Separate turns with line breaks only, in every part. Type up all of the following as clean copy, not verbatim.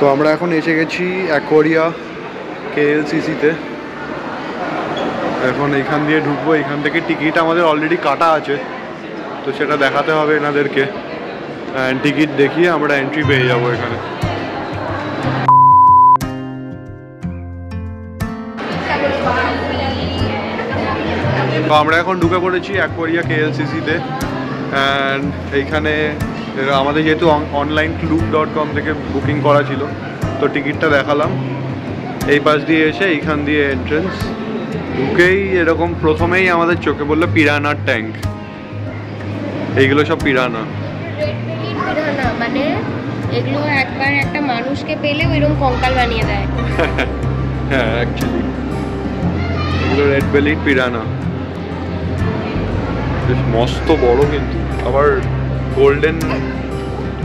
তো আমরা এখন এসে গেছি অ্যাকোয়ারিয়া KLCC-তে। এখন এইখান দিয়ে ঢুকবো, এখান থেকে টিকিট আমাদের অলরেডি কাটা আছে, তো সেটা দেখাতে হবে এনাদেরকে। টিকিট দেখিয়ে আমরা এন্ট্রি পেয়ে যাবো এখানে। তো আমরা এখন ঢুকে পড়েছি অ্যাকোয়ারিয়া KLCC-তে। অ্যান্ড এইখানে আমাদের যেহেতু অনলাইন Klook.com থেকে বুকিং করা ছিল, তো টিকিটটা দেখালাম। এই পাশ দিয়ে এসে এইখান দিয়ে এন্ট্রেন্স ঢুকেই এরকম প্রথমেই আমাদের চোখে বললো পিরানার ট্যাঙ্ক। এইগুলো সব পিরানা,
মানে এগুলো একবার একটা মানুষকে পেলে ওইরকম কঙ্কাল বানিয়ে দেয়।
হ্যাঁ অ্যাকচুয়ালি এগুলো রেড বেলি পিরানা, বেশ মস্ত বড়, কিন্তু আবার গোল্ডেন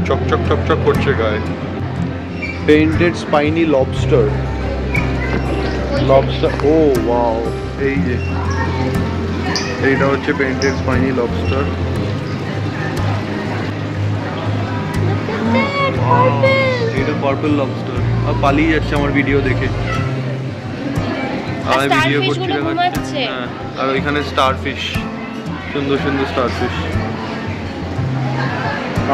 চকচক চকচক করছে গায়ে। পেইন্টেড স্পাইনি লবস্টার, ও ওয়াও, এই যে এইটা হচ্ছে পেইন্টেড স্পাইনি লবস্টার। এটা পার্পল লবস্টার, আর পালিয়ে যাচ্ছে আমার ভিডিও দেখে। আমি ভিডিও করছি দেখাচ্ছে। হ্যাঁ, আর ওইখানে স্টারফিশ, সুন্দর সুন্দর স্টারফিশ।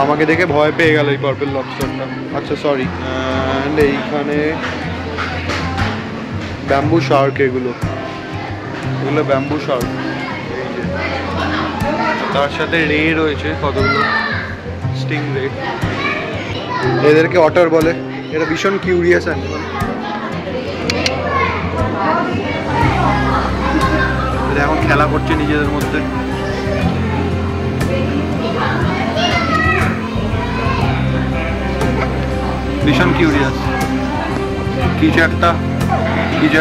আমাকে দেখে ভয় পেয়ে গেল এই পার্পল লবস্টারটা। আচ্ছা সরি। অ্যান্ড এইখানে ব্যাম্বু শার্ক, এগুলো ব্যাম্বু শার্ক। এই যে তার সাথে রে রয়েছে কতগুলো, স্টিং রে। এদেরকে অটার বলে। এরা ভীষণ কিউরিয়াস অ্যানিমাল। এখন খেলা করছে নিজেদের মধ্যে। ভীষণ কিউরিয়াস, কিছু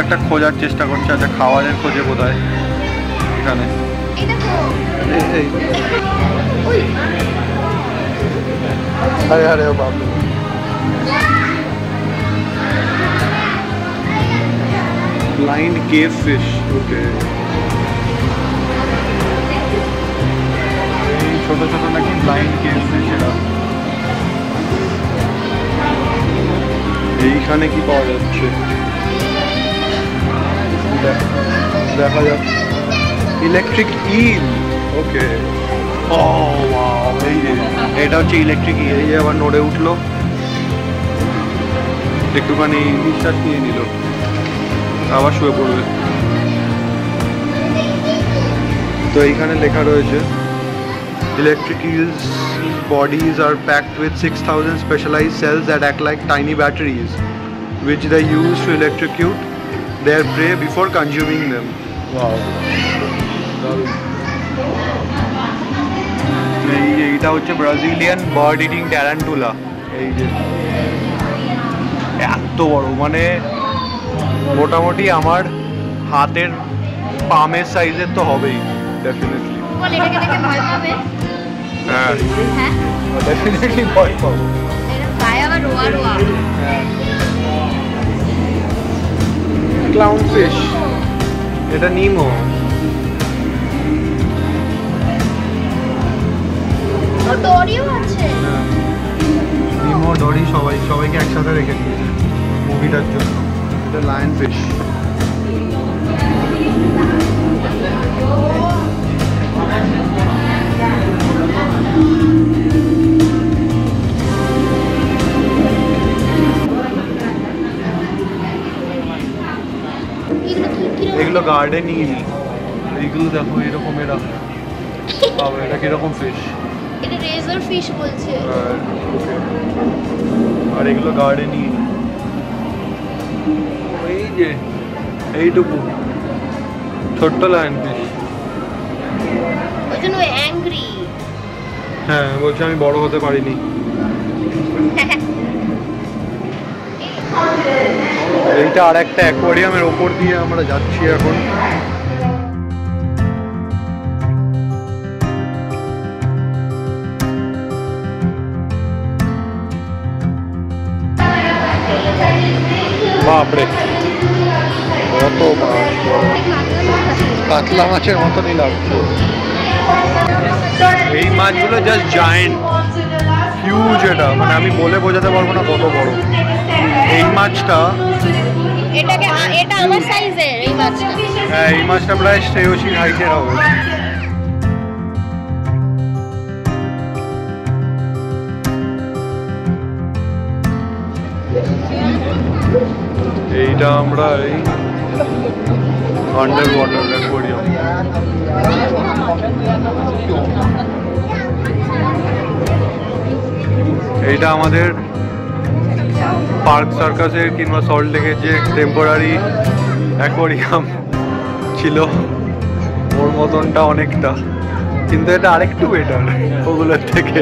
একটা খোঁজার চেষ্টা করছে। আচ্ছা, খাবারের খোঁজে বোধহয় এখানে। আরে আরে বাবা, ব্লাইন্ড কেভ ফিশ। ওকে, এই ছোট ছোট নাকি ব্লাইন্ড কেভ ফিশ এরা। এইখানে কি পাওয়া যাচ্ছে দেখা যাক। ইলেকট্রিক ইল। ওকে, ও ওয়াও, এই যে এটা হচ্ছে ইলেকট্রিক ইল। এই যে আবার নড়ে উঠলো, একটুখানি নিঃশ্বাস নিয়ে নিল, আবার শুয়ে পড়বে। তো এইখানে লেখা রয়েছে electric eels bodies are packed with 6,000 specialized cells that act like tiny batteries which they use to electrocute their prey before consuming them. Wow. এইটা হচ্ছে ব্রাজিলিয়ান বার্ড ইটিং ট্যারান্টুলা। এই যে এত বড়, মানে মোটামুটি আমার হাতের পামের সাইজের তো হবেই ডেফিনেটলি। হ্যাঁ ডেফিনেটলি ভয় পাবো। ক্লাউন ফিশ, এটা নিমো। নিমো, ডরি সবাইকে একসাথে রেখে দিয়েছে মুভিটার জন্য। এটা লায়ন ফিশ। এগুলো গার্ডেন ইল। এইগুলো দেখো এরকম, এরা এটা কিরকম ফিশ,
এটা রেজার ফিশ বলছে।
আর এগুলো গার্ডেন ইল। এই যে এইটুকু ছোট্ট লায়ন ফিশ।
ওই জন্য অ্যাংরি।
হ্যাঁ, বলছে আমি বড় হতে পারিনি। এইটা আর একটা অ্যাকোয়ারিয়ামের ওপর দিয়ে আমরা যাচ্ছি এখন। বাপরে, কত মাছ, কাতলা মাছের মতনই লাগছে। এই মাছগুলো জাস্ট জায়েন্ট, হিউজ। এটা মানে আমি বলে বোঝাতে পারবো না কত বড়। এই মাছটা,
এটা আমার সাইজের এই মাছটা।
হ্যাঁ এই মাছটা প্রায় শ্রেয়সীর হাইটের হবে। এইটা আমরা এই আন্ডার ওয়াটার অ্যাকোয়ারিয়াম। এইটা আমাদের পার্ক সার্কাসের কিংবা সল্ট লেকের যে টেম্পোরারি অ্যাকোয়ারিয়াম ছিল ওর মতনটা অনেকটা, কিন্তু এটা আরেকটু বেটার ওগুলোর থেকে।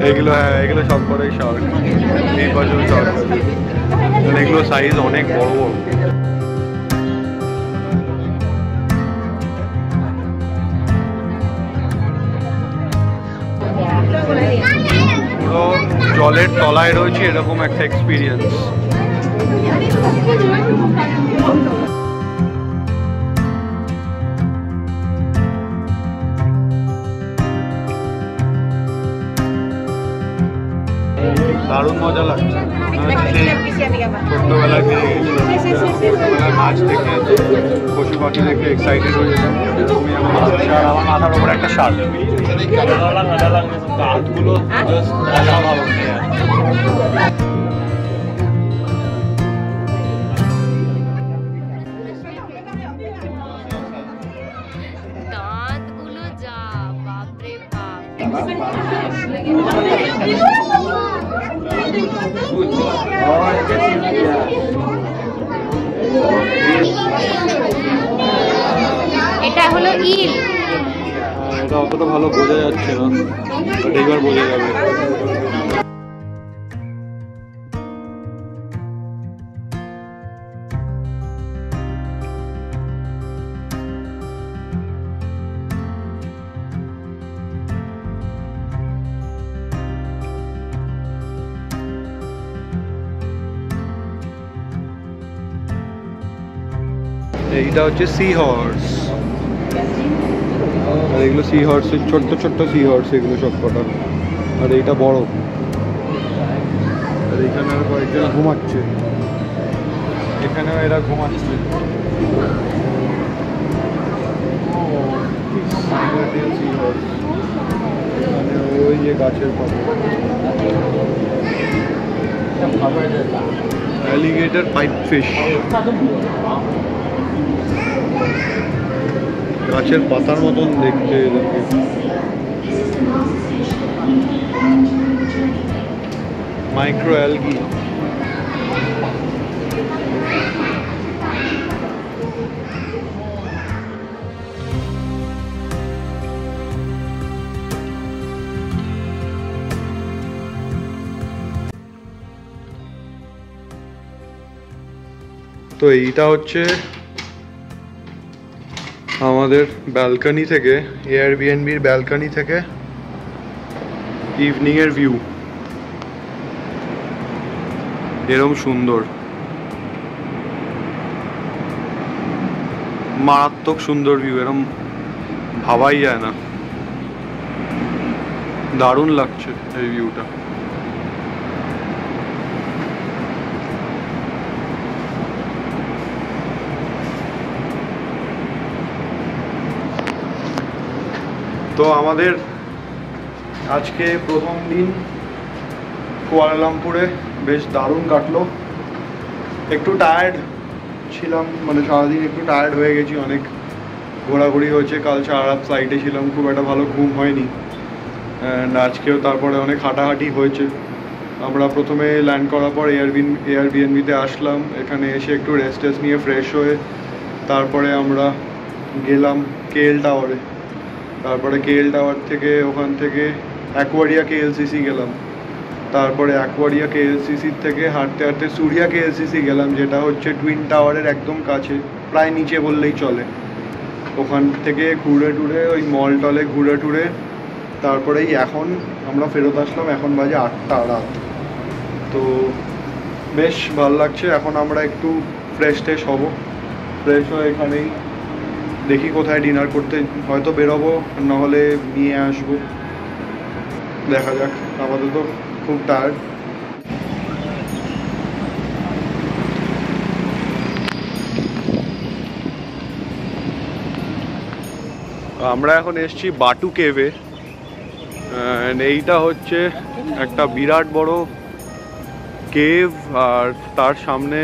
এগুলো হ্যাঁ এগুলো সব কটাই শার্ক, এই পাশেও শার্ক, এগুলো সাইজ অনেক বড় বড়। পুরো জলের তলায় রয়েছে এরকম একটা এক্সপিরিয়েন্স। দারুণ মজা লাগছে। ছোট্টবেলায় ফিরে গেছিলাম, ছোট্টবেলায় মাছ দেখে পশু পাখি দেখে এক্সাইটেড হয়ে যেতাম, এরকমই এখন হচ্ছে। আর আমার মাথার ওপর একটা শার্ক, গাছগুলো অসাধারণ।
দাঁতগুলো যা, বাপরে বাপ। এটা হলো ইল।
এটা অতটা ভালো বোঝা যাচ্ছে না, বাট এইবার বোঝা যাবে। এইটা হচ্ছে সি হর্স, আর এগুলো সি হর্সের ছোট্ট ছোট্ট সি হর্স এগুলো সব কটা। আর এইটা বড়, আর এখানে আর কয়েকজন ঘুমাচ্ছে, এখানেও এরা ঘুমাচ্ছে। ওই যে গাছের পাশে অ্যালিগেটর পাইপ ফিশ, গাছের পাতার মতন দেখতে এদেরকে। Micro algae. তো এইটা হচ্ছে আমাদের ব্যালকনি থেকে, এয়ারবিএনবির ব্যালকনি থেকে ইভিনিং এর ভিউ। এরকম সুন্দর, মারাত্মক সুন্দর ভিউ, এরকম ভাবাই যায় না। দারুণ লাগছে এই ভিউটা। তো আমাদের আজকে প্রথম দিন কুয়ালালামপুরে বেশ দারুণ কাটলো। একটু টায়ার্ড ছিলাম, মানে সারাদিন একটু টায়ার্ড হয়ে গেছি, অনেক ঘোরাঘুরি হয়েছে। কাল সারা রাত ফ্লাইটে ছিলাম, খুব একটা ভালো ঘুম হয়নি। অ্যান্ড আজকেও তারপরে অনেক হাঁটাহাঁটি হয়েছে। আমরা প্রথমে ল্যান্ড করার পর এয়ারবিএনবিতে আসলাম, এখানে এসে একটু রেস্ট নিয়ে ফ্রেশ হয়ে তারপরে আমরা গেলাম কেএল টাওয়ারে। তারপরে কেএল টাওয়ার থেকে ওখান থেকে অ্যাকোয়ারিয়া কেএলসিসি গেলাম। তারপরে অ্যাকোয়ারিয়া কেএলসিসির থেকে হাঁটতে হাঁটতে সূর্যা কেএলসিসি গেলাম, যেটা হচ্ছে টুইন টাওয়ারের একদম কাছে, প্রায় নিচে বললেই চলে। ওখান থেকে ঘুরে টুরে ওই মল টলে ঘুরে টুরে তারপরেই এখন আমরা ফেরত আসলাম। এখন বাজে 8টা রাত। তো বেশ ভালো লাগছে। এখন আমরা একটু ফ্রেশ হব, ফ্রেশ হয়ে এখানেই দেখি কোথায় ডিনার করতে হয়তো বেরোবো, নাহলে নিয়ে আসবো, দেখা যাক। আপাতত খুব টায়ার্ড। আমরা এখন এসেছি বাটু কেভে। এইটা হচ্ছে একটা বিরাট বড় কেভ, আর তার সামনে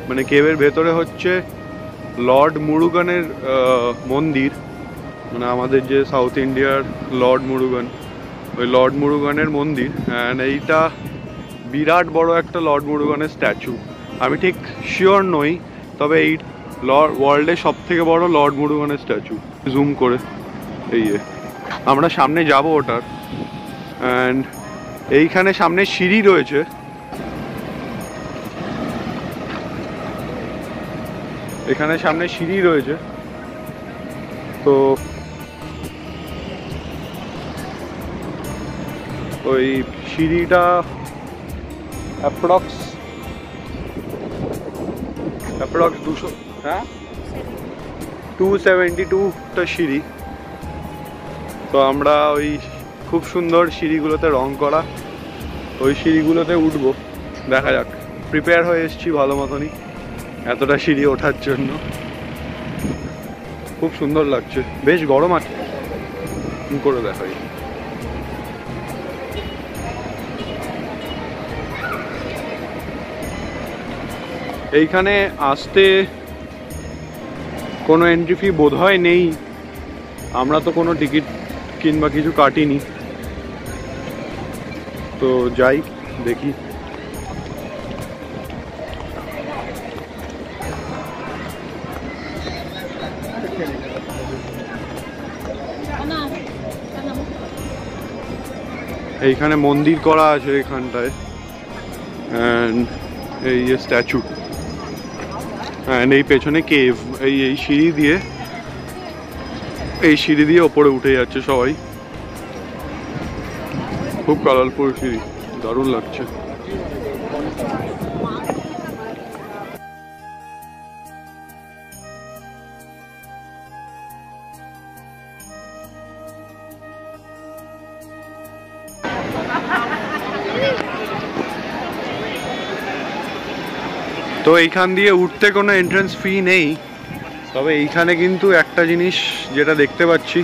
মানে কেভের ভেতরে হচ্ছে লর্ড মুরুগানের মন্দির, মানে আমাদের যে সাউথ ইন্ডিয়ার লর্ড মুরুগান, ওই লর্ড মুরুগানের মন্দির। অ্যান্ড এইটা বিরাট বড় একটা লর্ড মুরুগানের স্ট্যাচু। আমি ঠিক শিওর নই, তবে এই ওয়ার্ল্ডের সব থেকে বড় লর্ড মুরুগানের স্ট্যাচু। জুম করে এই আমরা সামনে যাব ওটার। অ্যান্ড এইখানে সামনে সিঁড়ি রয়েছে, এখানে সামনে সিঁড়ি রয়েছে। তো ওই সিঁড়িটা অ্যাপ্রক্স 200, হ্যাঁ 272টা সিঁড়ি। তো আমরা ওই খুব সুন্দর সিঁড়িগুলোতে রং করা ওই সিঁড়িগুলোতে উঠবো, দেখা যাক। প্রিপেয়ার হয়ে এসেছি ভালো মতনই এতটা সিঁড়ি ওঠার জন্য। খুব সুন্দর লাগছে, বেশ গরম আছে করে দেখাই। এইখানে আসতে কোনো এন্ট্রি ফি বোধহয় নেই, আমরা তো কোনো টিকিট কিংবা কিছু কাটিনি। তো যাই দেখি। এইখানে মন্দির করা আছে এখানটায়, অ্যান্ড এই যে স্ট্যাচু, অ্যান্ড এই পেছনে কেভ। এই সিঁড়ি দিয়ে ওপরে উঠে যাচ্ছে সবাই। খুব কালারফুল সিঁড়ি, দারুণ লাগছে। তো এইখান দিয়ে উঠতে কোনো এন্ট্রান্স ফি নেই, তবে এইখানে কিন্তু একটা জিনিস যেটা দেখতে পাচ্ছি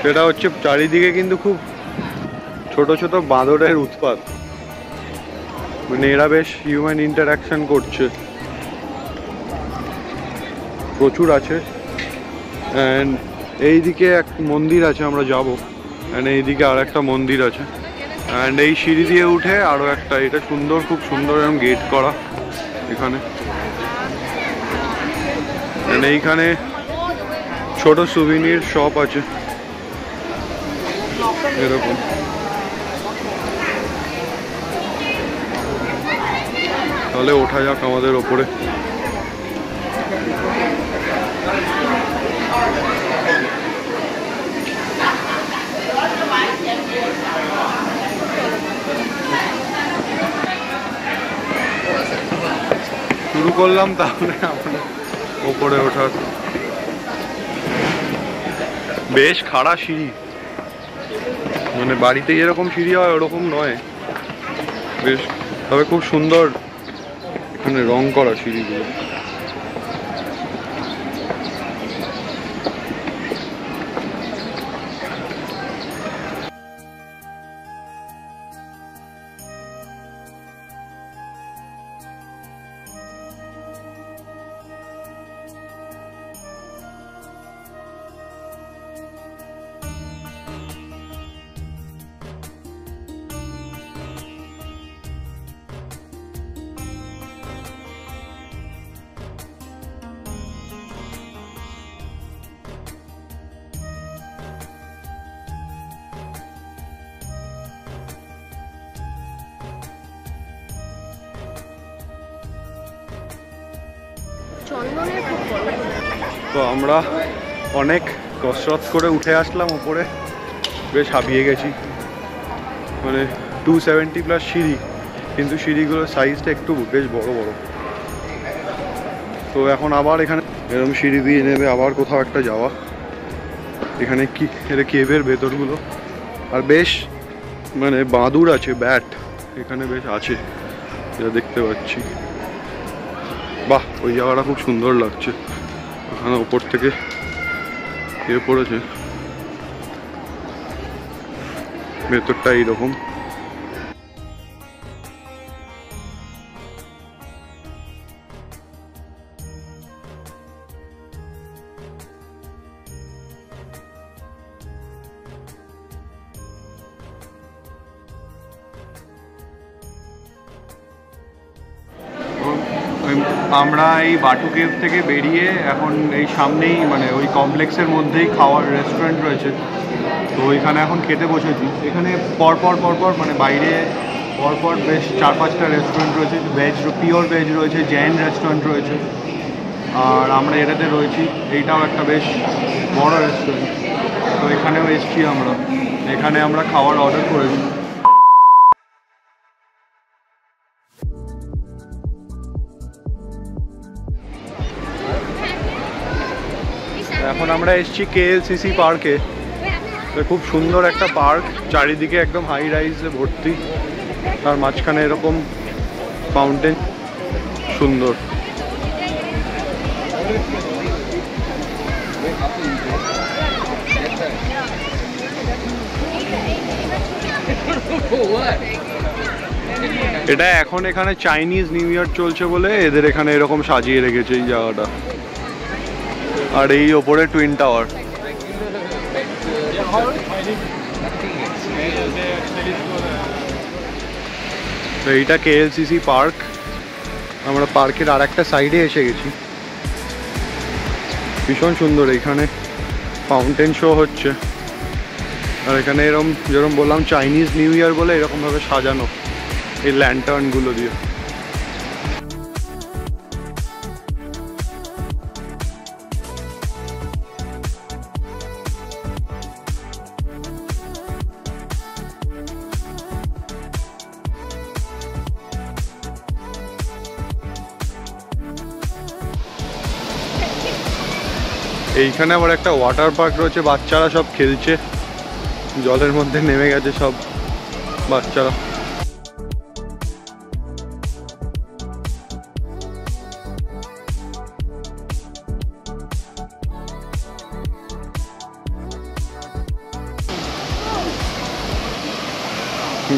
সেটা হচ্ছে চারিদিকে কিন্তু খুব ছোট ছোট বাঁদরের উৎপাত, মানে এরা বেশ হিউম্যান ইন্টারাকশন করছে, প্রচুর আছে। অ্যান্ড এইদিকে এক মন্দির আছে, আমরা যাব। অ্যান্ড এইদিকে আর একটা মন্দির আছে। অ্যান্ড এই সিঁড়ি দিয়ে উঠে আরও একটা, এটা সুন্দর, খুব সুন্দর এরকম গেট করা এখানে। এইখানে ছোট সুভিনির শপ আছে এরকম। তাহলে ওঠা যাক আমাদের ওপরে। শুরু করলাম তাহলে আমরা ওপরে ওঠার। বেশ খাড়া সিঁড়ি, মানে বাড়িতে যেরকম সিঁড়ি হয় ওরকম নয় বেশ, তবে খুব সুন্দর এখানে রং করা সিঁড়িগুলো। তো আমরা অনেক কসরত করে উঠে আসলাম উপরে, বেশ হাঁপিয়ে গেছি। মানে 270+ সিঁড়ি, কিন্তু সিঁড়িগুলোর সাইজটা একটু বেশ বড় বড়। তো এখন আবার এখানে এরকম সিঁড়ি দিয়ে নেবে আবার কোথাও একটা যাওয়া। এখানে কি এটা কেভের ভেতরগুলো, আর বেশ মানে বাঁদুর আছে, ব্যাট এখানে বেশ আছে যা দেখতে পাচ্ছি। বাহ, ওই জায়গাটা খুব সুন্দর লাগছে ওখানে ওপর থেকে এ পড়েছে, ভেতরটা এইরকম। আমরা এই বাটু কেভ থেকে বেরিয়ে এখন এই সামনেই মানে ওই কমপ্লেক্সের মধ্যেই খাওয়ার রেস্টুরেন্ট রয়েছে, তো ওইখানে এখন খেতে বসেছি। এখানে পরপর মানে বাইরে পরপর বেশ 4-5টা রেস্টুরেন্ট রয়েছে, ভেজ, পিওর ভেজ রয়েছে, জৈন রেস্টুরেন্ট রয়েছে, আর আমরা এটাতে রয়েছি। এইটাও একটা বেশ বড় রেস্টুরেন্ট, তো এখানেও এসছি আমরা। এখানে আমরা খাওয়ার অর্ডার করেছি। এখন আমরা এসেছি KLCC পার্কে। খুব সুন্দর একটা পার্ক, চারিদিকে একদম হাই রাইজে ভর্তি, তার মাঝখানে এরকম ফাউন্টেন, সুন্দর। এটা এখন এখানে চাইনিজ নিউ ইয়ার চলছে বলে এদের এখানে এরকম সাজিয়ে রেখেছে এই জায়গাটা। আর এই ওপরে টুইন টাওয়ার। এইটা KLCC পার্ক। আমরা পার্কের আর একটা সাইডে এসে গেছি। ভীষণ সুন্দর, এখানে ফাউন্টেন শো হচ্ছে, আর এখানে এরকম যেরকম বললাম চাইনিজ নিউ ইয়ার বলে এরকমভাবে সাজানো এই ল্যান্টার্নগুলো দিয়ে। এইখানে আবার একটা ওয়াটার পার্ক রয়েছে, বাচ্চারা সব খেলছে, জলের মধ্যে নেমে গেছে সব বাচ্চারা।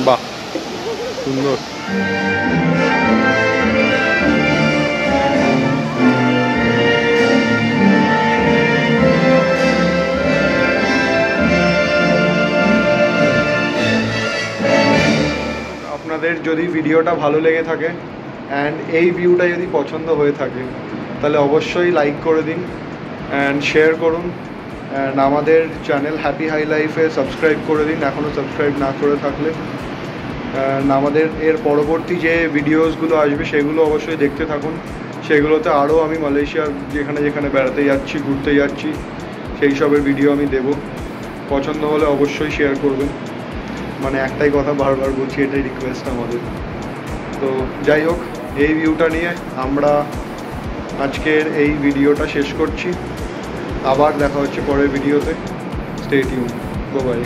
বাহ, সুন্দর। আপনাদের যদি ভিডিওটা ভালো লেগে থাকে অ্যান্ড এই ভিউটা যদি পছন্দ হয়ে থাকে তাহলে অবশ্যই লাইক করে দিন অ্যান্ড শেয়ার করুন, অ্যান্ড আমাদের চ্যানেল হ্যাপি হাই লাইফে সাবস্ক্রাইব করে দিন এখনও সাবস্ক্রাইব না করে থাকলে। অ্যান্ড আমাদের এর পরবর্তী যে ভিডিওসগুলো আসবে সেগুলো অবশ্যই দেখতে থাকুন। সেগুলোতে আরও আমি মালয়েশিয়ার যেখানে যেখানে বেড়াতে যাচ্ছি, ঘুরতে যাচ্ছি, সেই সবের ভিডিও আমি দেব। পছন্দ হলে অবশ্যই শেয়ার করবেন। মানে একটাই কথা বারবার বলছি, এটাই রিকোয়েস্ট আমাদের। তো যাই হোক, এই ভিউটা নিয়ে আমরা আজকের এই ভিডিওটা শেষ করছি। আবার দেখা হচ্ছে পরের ভিডিওতে। Stay tune, bye bye.